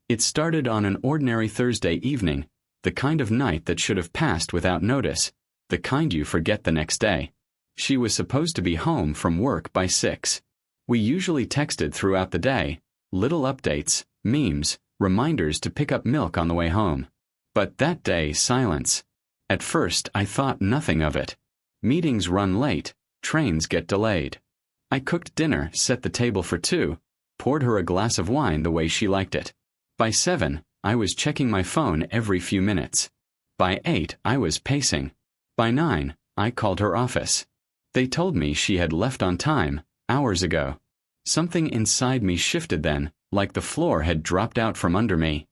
It started on an ordinary Thursday evening, the kind of night that should have passed without notice, the kind you forget the next day. She was supposed to be home from work by 6. We usually texted throughout the day, little updates, memes, reminders to pick up milk on the way home. But that day, silence. At first, I thought nothing of it. Meetings run late, trains get delayed. I cooked dinner, set the table for 2, poured her a glass of wine the way she liked it. By 7, I was checking my phone every few minutes. By 8, I was pacing. By 9, I called her office. They told me she had left on time, hours ago. Something inside me shifted then, like the floor had dropped out from under me.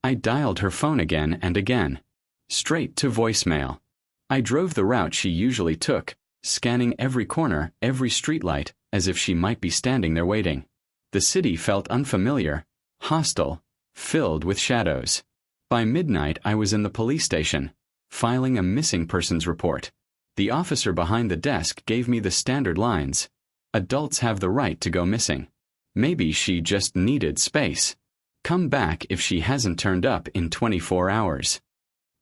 I dialed her phone again and again. Straight to voicemail. I drove the route she usually took, scanning every corner, every streetlight, as if she might be standing there waiting. The city felt unfamiliar, hostile, filled with shadows. By midnight I was in the police station, filing a missing persons report. The officer behind the desk gave me the standard lines. Adults have the right to go missing. Maybe she just needed space. Come back if she hasn't turned up in 24 hours.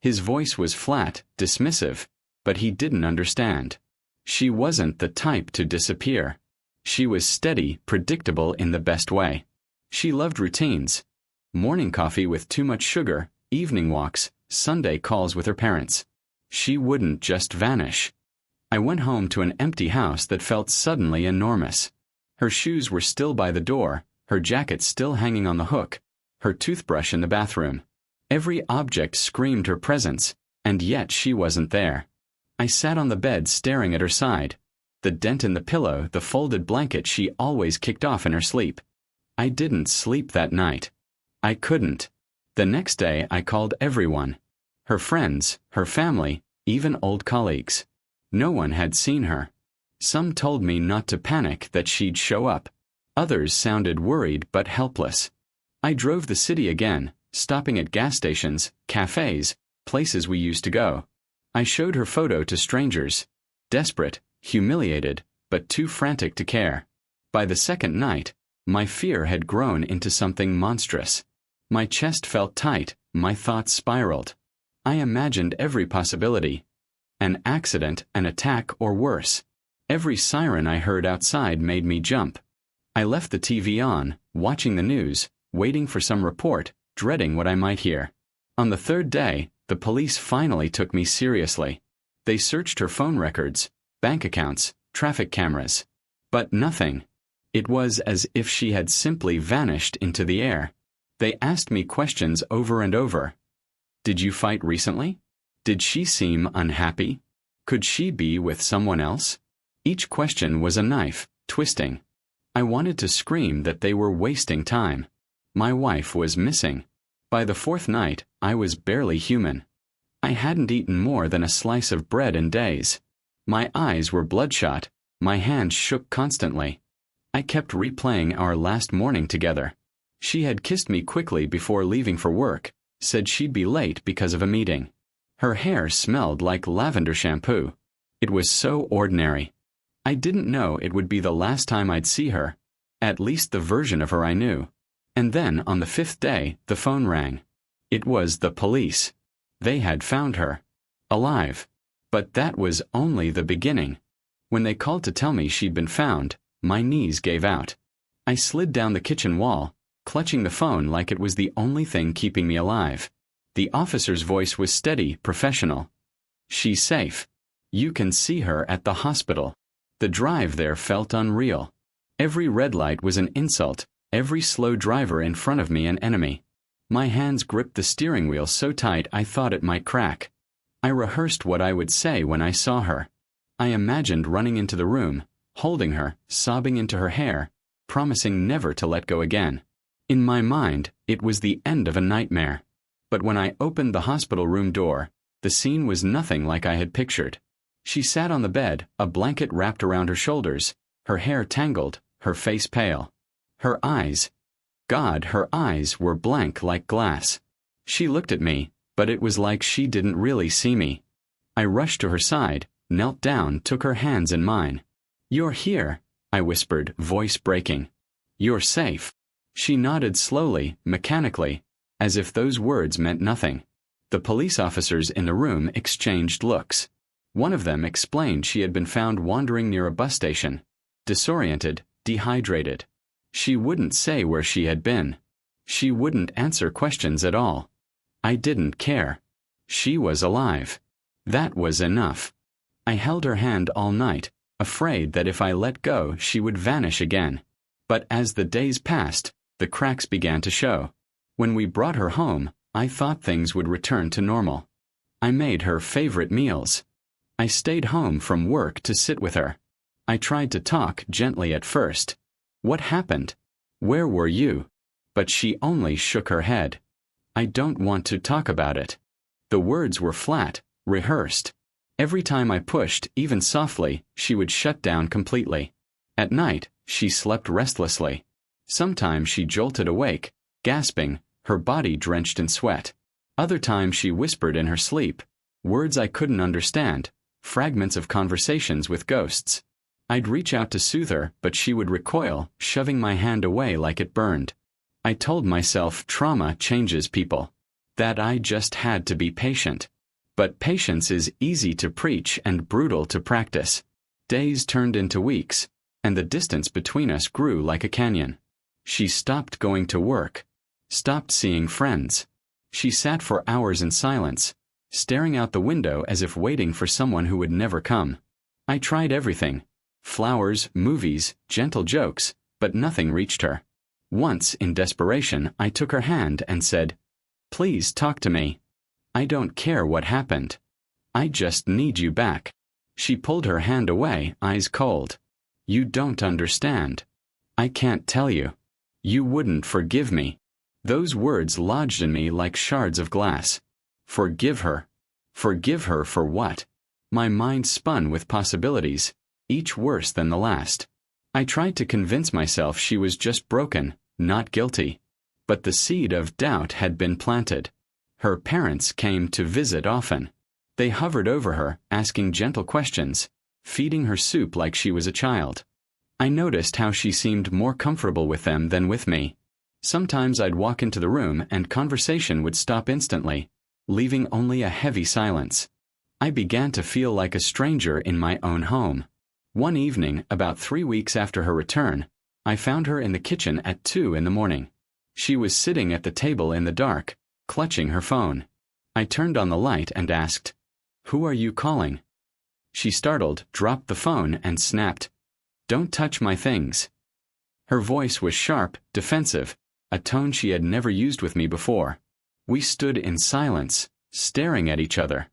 His voice was flat, dismissive, but he didn't understand. She wasn't the type to disappear. She was steady, predictable in the best way. She loved routines. Morning coffee with too much sugar, evening walks, Sunday calls with her parents. She wouldn't just vanish. I went home to an empty house that felt suddenly enormous. Her shoes were still by the door, her jacket still hanging on the hook, her toothbrush in the bathroom. Every object screamed her presence, and yet she wasn't there. I sat on the bed staring at her side. The dent in the pillow, the folded blanket she always kicked off in her sleep. I didn't sleep that night. I couldn't. The next day I called everyone. Her friends, her family, even old colleagues. No one had seen her. Some told me not to panic, that she'd show up. Others sounded worried but helpless. I drove the city again, stopping at gas stations, cafes, places we used to go. I showed her photo to strangers. Desperate, humiliated, but too frantic to care. By the second night, my fear had grown into something monstrous. My chest felt tight, my thoughts spiraled. I imagined every possibility. An accident, an attack, or worse. Every siren I heard outside made me jump. I left the TV on, watching the news, waiting for some report, dreading what I might hear. On the third day, the police finally took me seriously. They searched her phone records, bank accounts, traffic cameras. But nothing. It was as if she had simply vanished into the air. They asked me questions over and over. Did you fight recently? Did she seem unhappy? Could she be with someone else? Each question was a knife, twisting. I wanted to scream that they were wasting time. My wife was missing. By the fourth night, I was barely human. I hadn't eaten more than a slice of bread in days. My eyes were bloodshot, my hands shook constantly. I kept replaying our last morning together. She had kissed me quickly before leaving for work, said she'd be late because of a meeting. Her hair smelled like lavender shampoo. It was so ordinary. I didn't know it would be the last time I'd see her, at least the version of her I knew. And then, on the 5th day, the phone rang. It was the police. They had found her. Alive. But that was only the beginning. When they called to tell me she'd been found, my knees gave out. I slid down the kitchen wall, clutching the phone like it was the only thing keeping me alive. The officer's voice was steady, professional. She's safe. You can see her at the hospital. The drive there felt unreal. Every red light was an insult, every slow driver in front of me an enemy. My hands gripped the steering wheel so tight I thought it might crack. I rehearsed what I would say when I saw her. I imagined running into the room, holding her, sobbing into her hair, promising never to let go again. In my mind, it was the end of a nightmare. But when I opened the hospital room door, the scene was nothing like I had pictured. She sat on the bed, a blanket wrapped around her shoulders, her hair tangled, her face pale. Her eyes, God, her eyes were blank like glass. She looked at me, but it was like she didn't really see me. I rushed to her side, knelt down, took her hands in mine. "You're here," I whispered, voice breaking. "You're safe." She nodded slowly, mechanically, as if those words meant nothing. The police officers in the room exchanged looks. One of them explained she had been found wandering near a bus station, disoriented, dehydrated. She wouldn't say where she had been. She wouldn't answer questions at all. I didn't care. She was alive. That was enough. I held her hand all night, afraid that if I let go she would vanish again. But as the days passed, the cracks began to show. When we brought her home, I thought things would return to normal. I made her favorite meals. I stayed home from work to sit with her. I tried to talk gently at first. What happened? Where were you? But she only shook her head. I don't want to talk about it. The words were flat, rehearsed. Every time I pushed, even softly, she would shut down completely. At night, she slept restlessly. Sometimes she jolted awake, gasping, her body drenched in sweat. Other times she whispered in her sleep, words I couldn't understand, fragments of conversations with ghosts. I'd reach out to soothe her, but she would recoil, shoving my hand away like it burned. I told myself trauma changes people, that I just had to be patient. But patience is easy to preach and brutal to practice. Days turned into weeks, and the distance between us grew like a canyon. She stopped going to work, stopped seeing friends. She sat for hours in silence, staring out the window as if waiting for someone who would never come. I tried everything: flowers, movies, gentle jokes, but nothing reached her. Once, in desperation, I took her hand and said, "Please talk to me. I don't care what happened. I just need you back." She pulled her hand away, eyes cold. "You don't understand. I can't tell you. You wouldn't forgive me." Those words lodged in me like shards of glass. Forgive her. Forgive her for what? My mind spun with possibilities, each worse than the last. I tried to convince myself she was just broken, not guilty. But the seed of doubt had been planted. Her parents came to visit often. They hovered over her, asking gentle questions, feeding her soup like she was a child. I noticed how she seemed more comfortable with them than with me. Sometimes I'd walk into the room and conversation would stop instantly, leaving only a heavy silence. I began to feel like a stranger in my own home. One evening, about 3 weeks after her return, I found her in the kitchen at 2 in the morning. She was sitting at the table in the dark, clutching her phone. I turned on the light and asked, "Who are you calling?" She startled, dropped the phone, and snapped, "Don't touch my things." Her voice was sharp, defensive, a tone she had never used with me before. We stood in silence, staring at each other.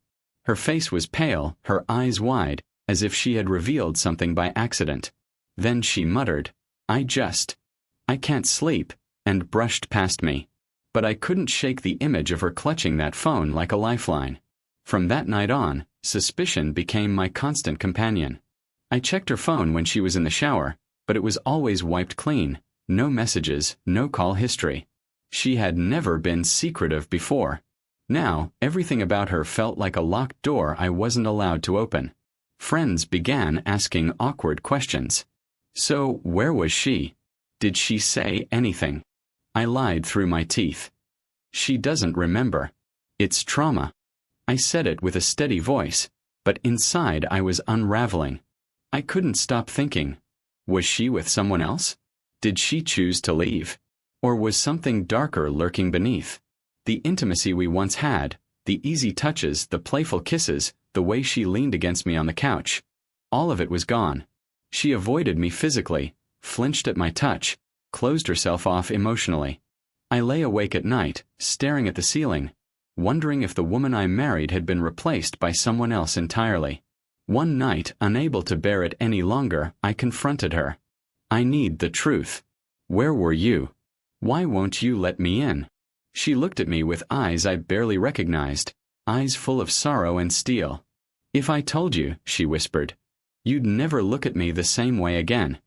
Her face was pale, her eyes wide, as if she had revealed something by accident. Then she muttered, I can't sleep," and brushed past me. But I couldn't shake the image of her clutching that phone like a lifeline. From that night on, suspicion became my constant companion. I checked her phone when she was in the shower, but it was always wiped clean, no messages, no call history. She had never been secretive before. Now, everything about her felt like a locked door I wasn't allowed to open. Friends began asking awkward questions. So, where was she? Did she say anything? I lied through my teeth. She doesn't remember. It's trauma. I said it with a steady voice, but inside I was unraveling. I couldn't stop thinking. Was she with someone else? Did she choose to leave? Or was something darker lurking beneath? The intimacy we once had, the easy touches, the playful kisses, the way she leaned against me on the couch, all of it was gone. She avoided me physically, flinched at my touch, closed herself off emotionally. I lay awake at night, staring at the ceiling, wondering if the woman I married had been replaced by someone else entirely. One night, unable to bear it any longer, I confronted her. I need the truth. Where were you? Why won't you let me in? She looked at me with eyes I barely recognized, eyes full of sorrow and steel. If I told you, she whispered, you'd never look at me the same way again.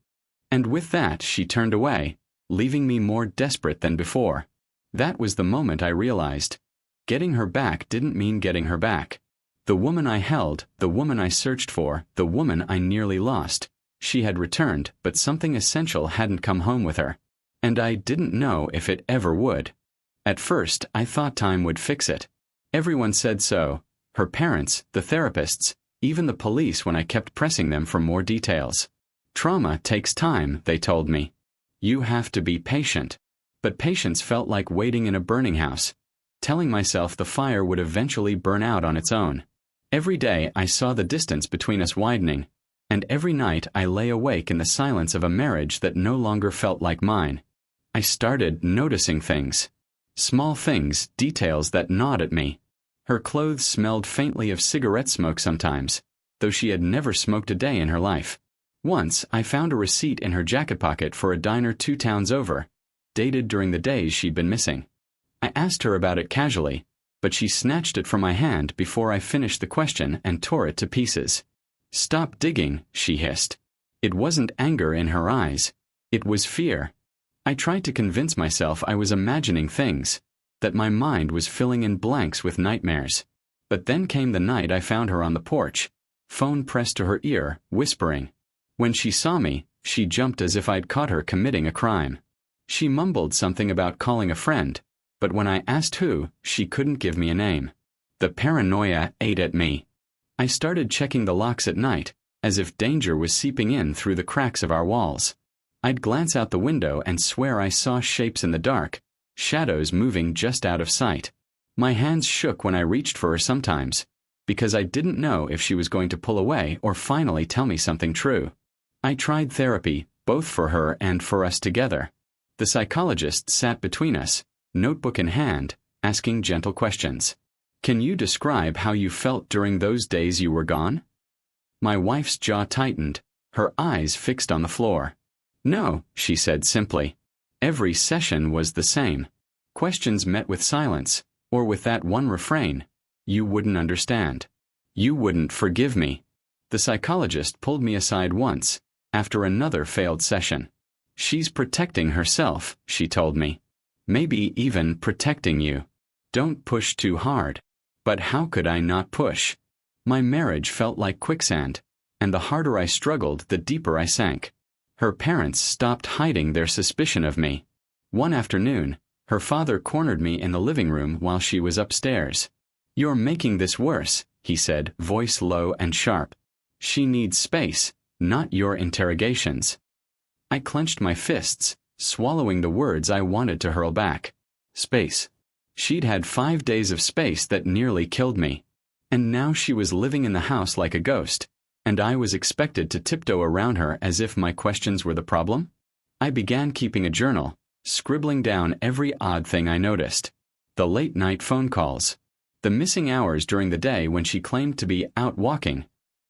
And with that she turned away, leaving me more desperate than before. That was the moment I realized. Getting her back didn't mean getting her back. The woman I held, the woman I searched for, the woman I nearly lost. She had returned, but something essential hadn't come home with her. And I didn't know if it ever would. At first, I thought time would fix it. Everyone said so. Her parents, the therapists, even the police when I kept pressing them for more details. Trauma takes time, they told me. You have to be patient. But patience felt like waiting in a burning house, telling myself the fire would eventually burn out on its own. Every day I saw the distance between us widening, and every night I lay awake in the silence of a marriage that no longer felt like mine. I started noticing things. Small things, details that gnawed at me. Her clothes smelled faintly of cigarette smoke sometimes, though she had never smoked a day in her life. Once, I found a receipt in her jacket pocket for a diner 2 towns over, dated during the days she'd been missing. I asked her about it casually, but she snatched it from my hand before I finished the question and tore it to pieces. "Stop digging," she hissed. It wasn't anger in her eyes. It was fear. I tried to convince myself I was imagining things, that my mind was filling in blanks with nightmares. But then came the night I found her on the porch, phone pressed to her ear, whispering. When she saw me, she jumped as if I'd caught her committing a crime. She mumbled something about calling a friend, but when I asked who, she couldn't give me a name. The paranoia ate at me. I started checking the locks at night, as if danger was seeping in through the cracks of our walls. I'd glance out the window and swear I saw shapes in the dark, shadows moving just out of sight. My hands shook when I reached for her sometimes, because I didn't know if she was going to pull away or finally tell me something true. I tried therapy, both for her and for us together. The psychologist sat between us, notebook in hand, asking gentle questions. "Can you describe how you felt during those days you were gone?" My wife's jaw tightened, her eyes fixed on the floor. "No," she said simply. Every session was the same. Questions met with silence, or with that one refrain, "You wouldn't understand. You wouldn't forgive me." The psychologist pulled me aside once, after another failed session. "She's protecting herself," she told me. "Maybe even protecting you. Don't push too hard." But how could I not push? My marriage felt like quicksand, and the harder I struggled, the deeper I sank. Her parents stopped hiding their suspicion of me. One afternoon, her father cornered me in the living room while she was upstairs. "You're making this worse," he said, voice low and sharp. "She needs space, not your interrogations." I clenched my fists, swallowing the words I wanted to hurl back. Space. She'd had 5 days of space that nearly killed me. And now she was living in the house like a ghost, and I was expected to tiptoe around her as if my questions were the problem? I began keeping a journal, scribbling down every odd thing I noticed. The late-night phone calls. The missing hours during the day when she claimed to be out walking,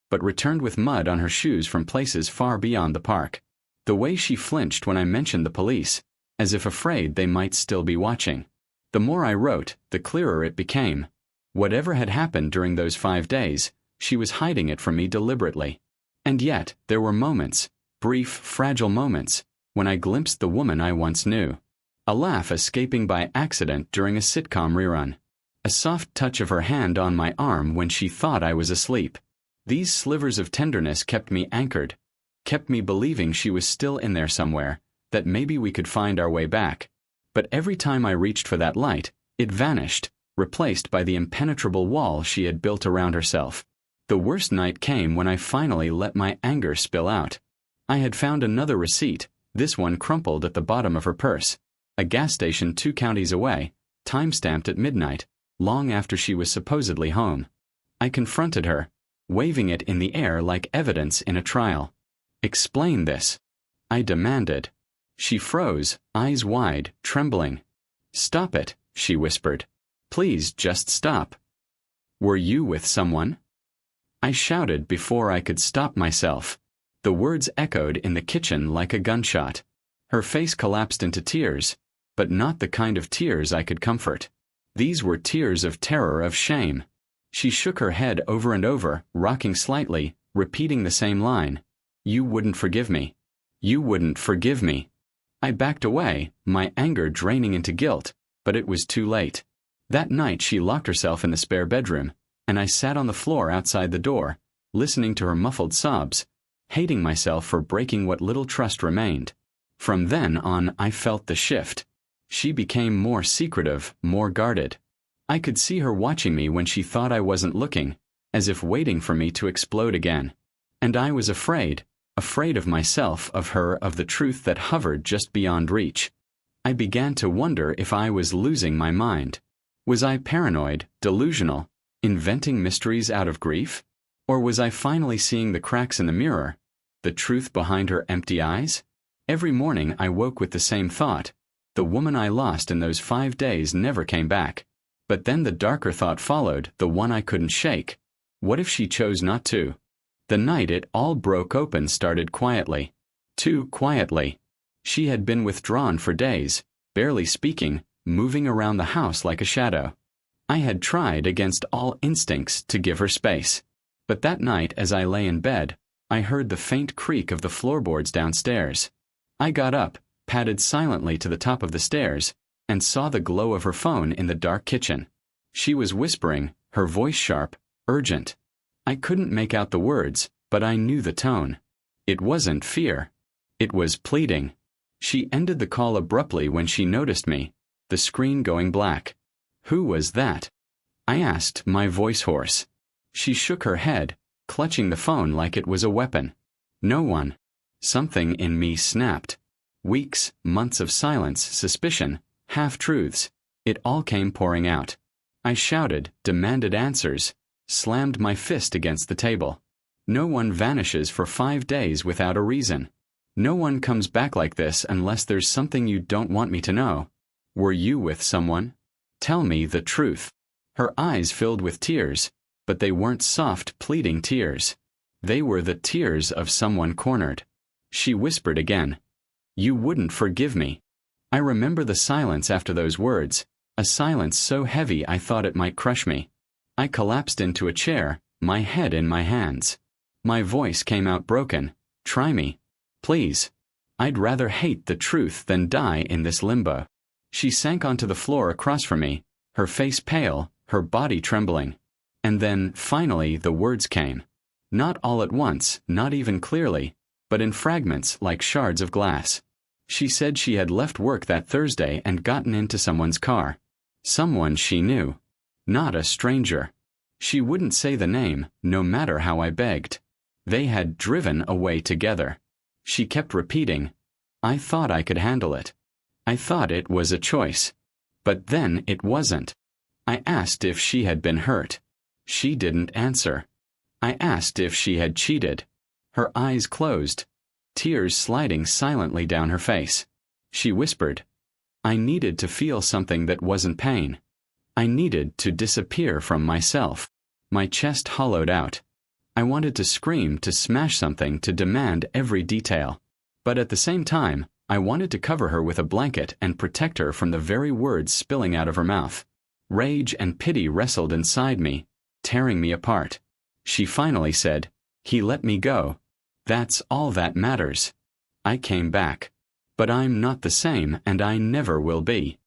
but returned with mud on her shoes from places far beyond the park. The way she flinched when I mentioned the police, as if afraid they might still be watching. The more I wrote, the clearer it became. Whatever had happened during those 5 days, she was hiding it from me deliberately. And yet, there were moments, brief, fragile moments, when I glimpsed the woman I once knew. A laugh escaping by accident during a sitcom rerun. A soft touch of her hand on my arm when she thought I was asleep. These slivers of tenderness kept me anchored, kept me believing she was still in there somewhere, that maybe we could find our way back. But every time I reached for that light, it vanished, replaced by the impenetrable wall she had built around herself. The worst night came when I finally let my anger spill out. I had found another receipt, this one crumpled at the bottom of her purse. A gas station 2 counties away, time-stamped at midnight, long after she was supposedly home. I confronted her, waving it in the air like evidence in a trial. "Explain this," I demanded. She froze, eyes wide, trembling. "Stop it," she whispered. "Please just stop." "Were you with someone?" I shouted before I could stop myself. The words echoed in the kitchen like a gunshot. Her face collapsed into tears, but not the kind of tears I could comfort. These were tears of terror, of shame. She shook her head over and over, rocking slightly, repeating the same line. "You wouldn't forgive me. You wouldn't forgive me." I backed away, my anger draining into guilt, but it was too late. That night she locked herself in the spare bedroom, and I sat on the floor outside the door, listening to her muffled sobs, hating myself for breaking what little trust remained. From then on, I felt the shift. She became more secretive, more guarded. I could see her watching me when she thought I wasn't looking, as if waiting for me to explode again. And I was afraid of myself, of her, of the truth that hovered just beyond reach. I began to wonder if I was losing my mind. Was I paranoid, delusional, inventing mysteries out of grief? Or was I finally seeing the cracks in the mirror, the truth behind her empty eyes? Every morning I woke with the same thought. The woman I lost in those 5 days never came back. But then the darker thought followed, the one I couldn't shake. What if she chose not to? The night it all broke open started quietly. Too quietly. She had been withdrawn for days, barely speaking, moving around the house like a shadow. I had tried against all instincts to give her space. But that night as I lay in bed, I heard the faint creak of the floorboards downstairs. I got up, padded silently to the top of the stairs, and saw the glow of her phone in the dark kitchen. She was whispering, her voice sharp, urgent. I couldn't make out the words, but I knew the tone. It wasn't fear. It was pleading. She ended the call abruptly when she noticed me, the screen going black. Who was that? I asked, my voice hoarse. She shook her head, clutching the phone like it was a weapon. No one. Something in me snapped. Weeks, months of silence, suspicion, half-truths. It all came pouring out. I shouted, demanded answers, slammed my fist against the table. No one vanishes for 5 days without a reason. No one comes back like this unless there's something you don't want me to know. Were you with someone? Tell me the truth. Her eyes filled with tears, but they weren't soft, pleading tears. They were the tears of someone cornered. She whispered again. You wouldn't forgive me. I remember the silence after those words, a silence so heavy I thought it might crush me. I collapsed into a chair, my head in my hands. My voice came out broken. Try me. Please. I'd rather hate the truth than die in this limbo. She sank onto the floor across from me, her face pale, her body trembling. And then, finally, the words came. Not all at once, not even clearly, but in fragments like shards of glass. She said she had left work that Thursday and gotten into someone's car. Someone she knew. Not a stranger. She wouldn't say the name, no matter how I begged. They had driven away together. She kept repeating, I thought I could handle it. I thought it was a choice. But then it wasn't. I asked if she had been hurt. She didn't answer. I asked if she had cheated. Her eyes closed, tears sliding silently down her face. She whispered, I needed to feel something that wasn't pain. I needed to disappear from myself. My chest hollowed out. I wanted to scream, to smash something, to demand every detail. But at the same time, I wanted to cover her with a blanket and protect her from the very words spilling out of her mouth. Rage and pity wrestled inside me, tearing me apart. She finally said, He let me go. That's all that matters. I came back. But I'm not the same, and I never will be.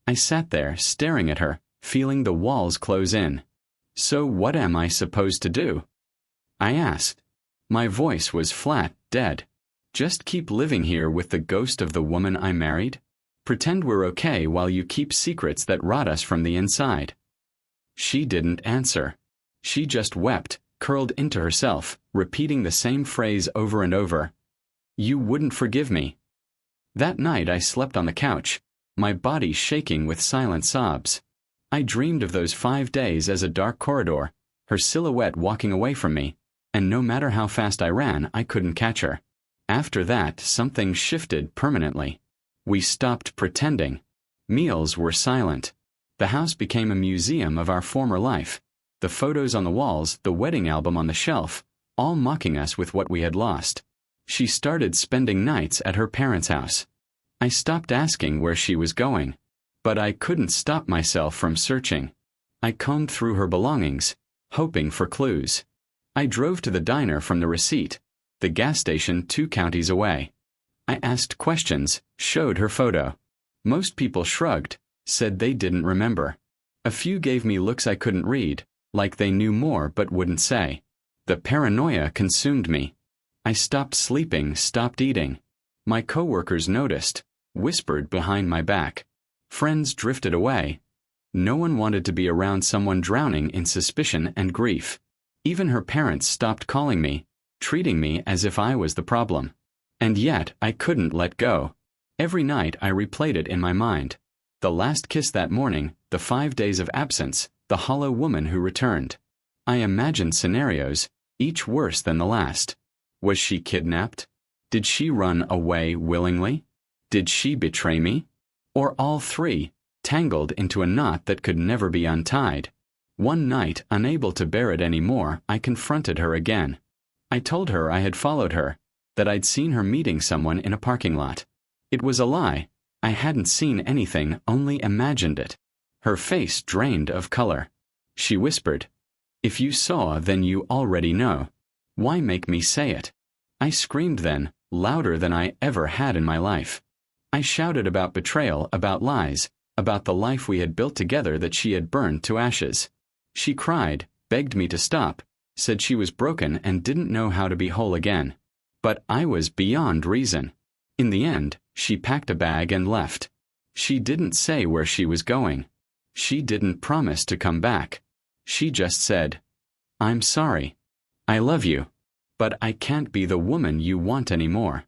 I sat there, staring at her, feeling the walls close in. So what am I supposed to do? I asked. My voice was flat, dead. Just keep living here with the ghost of the woman I married? Pretend we're okay while you keep secrets that rot us from the inside. She didn't answer. She just wept, curled into herself, repeating the same phrase over and over. You wouldn't forgive me. That night I slept on the couch, my body shaking with silent sobs. I dreamed of those 5 days as a dark corridor, her silhouette walking away from me, and no matter how fast I ran, I couldn't catch her. After that, something shifted permanently. We stopped pretending. Meals were silent. The house became a museum of our former life. The photos on the walls, the wedding album on the shelf, all mocking us with what we had lost. She started spending nights at her parents' house. I stopped asking where she was going. But I couldn't stop myself from searching. I combed through her belongings, hoping for clues. I drove to the diner from the receipt, the gas station 2 counties away. I asked questions, showed her photo. Most people shrugged, said they didn't remember. A few gave me looks I couldn't read, like they knew more but wouldn't say. The paranoia consumed me. I stopped sleeping, stopped eating. My coworkers noticed, whispered behind my back. Friends drifted away. No one wanted to be around someone drowning in suspicion and grief. Even her parents stopped calling me, treating me as if I was the problem. And yet I couldn't let go. Every night I replayed it in my mind. The last kiss that morning, the 5 days of absence, the hollow woman who returned. I imagined scenarios, each worse than the last. Was she kidnapped? Did she run away willingly? Did she betray me? Or all three, tangled into a knot that could never be untied? One night, unable to bear it any more, I confronted her again. I told her I had followed her, that I'd seen her meeting someone in a parking lot. It was a lie. I hadn't seen anything, only imagined it. Her face drained of color. She whispered, "If you saw, then you already know. Why make me say it?" I screamed then, louder than I ever had in my life. I shouted about betrayal, about lies, about the life we had built together that she had burned to ashes. She cried, begged me to stop, said she was broken and didn't know how to be whole again. But I was beyond reason. In the end, she packed a bag and left. She didn't say where she was going. She didn't promise to come back. She just said, "I'm sorry. I love you. But I can't be the woman you want anymore."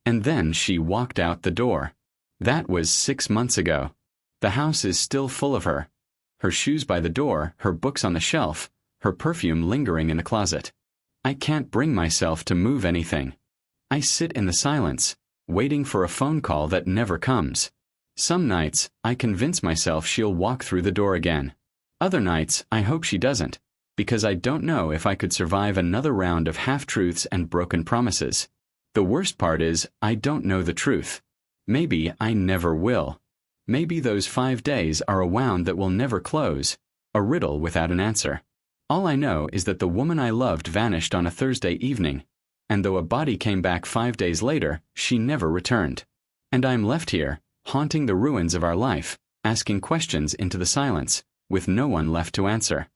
And then she walked out the door. That was 6 months ago. The house is still full of her. Her shoes by the door, her books on the shelf, her perfume lingering in the closet. I can't bring myself to move anything. I sit in the silence, waiting for a phone call that never comes. Some nights, I convince myself she'll walk through the door again. Other nights, I hope she doesn't, because I don't know if I could survive another round of half-truths and broken promises. The worst part is, I don't know the truth. Maybe I never will. Maybe those 5 days are a wound that will never close, a riddle without an answer. All I know is that the woman I loved vanished on a Thursday evening, and though a body came back 5 days later, she never returned. And I'm left here, haunting the ruins of our life, asking questions into the silence, with no one left to answer.